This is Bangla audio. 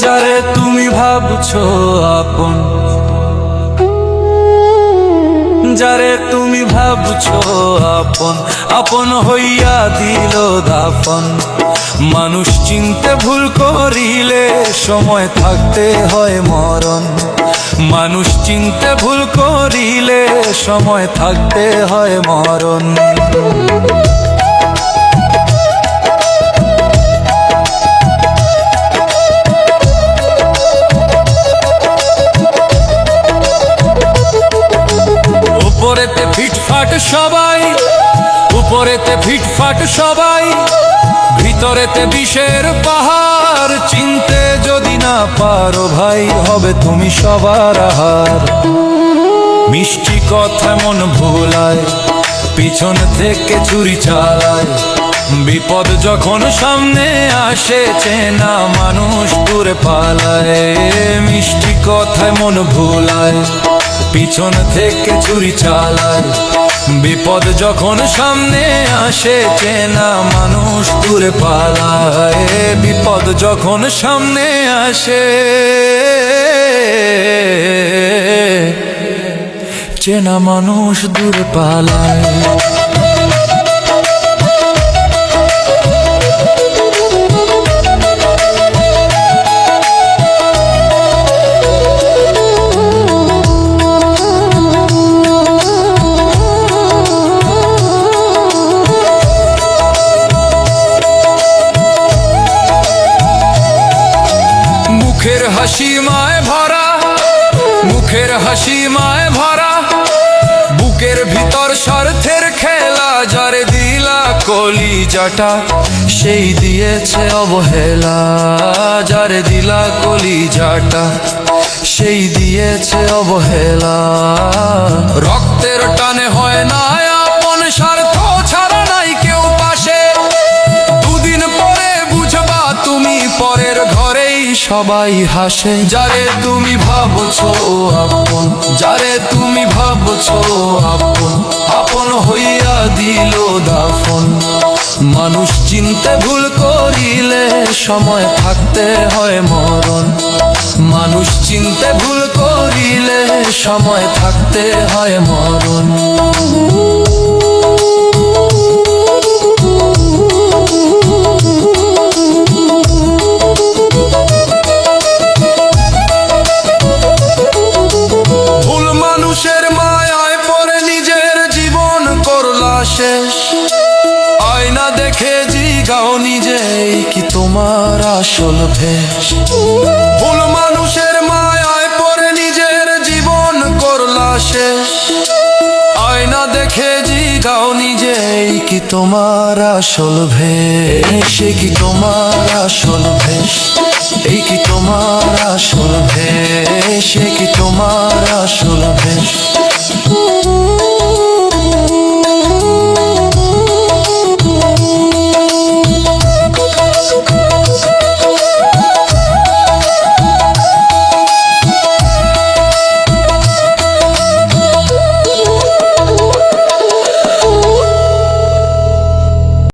যারে তুমি ভাবছো আপন, যারে তুমি ভাবছো আপন, আপন হইয়া দিল দাফন। মানুষ চিনতে ভুল করিলে সময় থাকতে হয় মরণ। মানুষ চিনতে ভুল করিলে সময় থাকতে হয় মরণ। উপরেতে ফিটফাট সবাই, উপরেতে ফিটফাট সবাই, ভিতরেতে বিষের পাহাড়। চিনতে যদি না পারো ভাই, হবে তুমি সবার আহার। মিষ্টি কথা মন ভোলায়, পিছন থেকে ছুরি চালায়। বিপদ যখন সামনে আসে, চেনা মানুষ দূরে পালায়। মিষ্টি কথায় মন ভোলায়, পিছন থেকে ছুরি চালায়। বিপদ যখন সামনে আসে, চেনা মানুষ দূরে পালায়। বিপদ যখন সামনে আসে, চেনা মানুষ দূরে পালায়। মুখের হাসি মায় ভরা, মুখের হাসি মায় ভরা, বুকের ভিতর স্বার্থের খেলা। যারে দিলা কলিজাটা, সেই দিয়েছে অবহেলা। যারে দিলা কলিজাটা, সেই দিয়েছে অবহেলা। রক্তের টানে হয় না আপন, স্বার্থ ছাড়া নাই কেউ পাশে। দুদিন পরে বুঝবা তুমি, পরের ঘরেই সবাই হাসে। যারে তুমি ভাবছো আপন, যারে তুমি ভাবছো আপন, আপন হইয়া দিল দাফন। মানুষ চিনতে ভুল করিলে সময় থাকতে হয় মরণ। মানুষ চিনতে ভুল করিলে সময় থাকতে হয় মরণ। আয়না দেখে জিগাও নিজেই, কি তোমার আসল ভেষ? ভুল মানুষের মায়ায় পড়ে নিজের জীবন করলা শেষ। আয়না দেখে জিগাও নিজেই, কি তোমার আসল ভেষ? কি তোমার আসল ভেষ? এই কি তোমার আসল ভেষ? কি তোমার আসল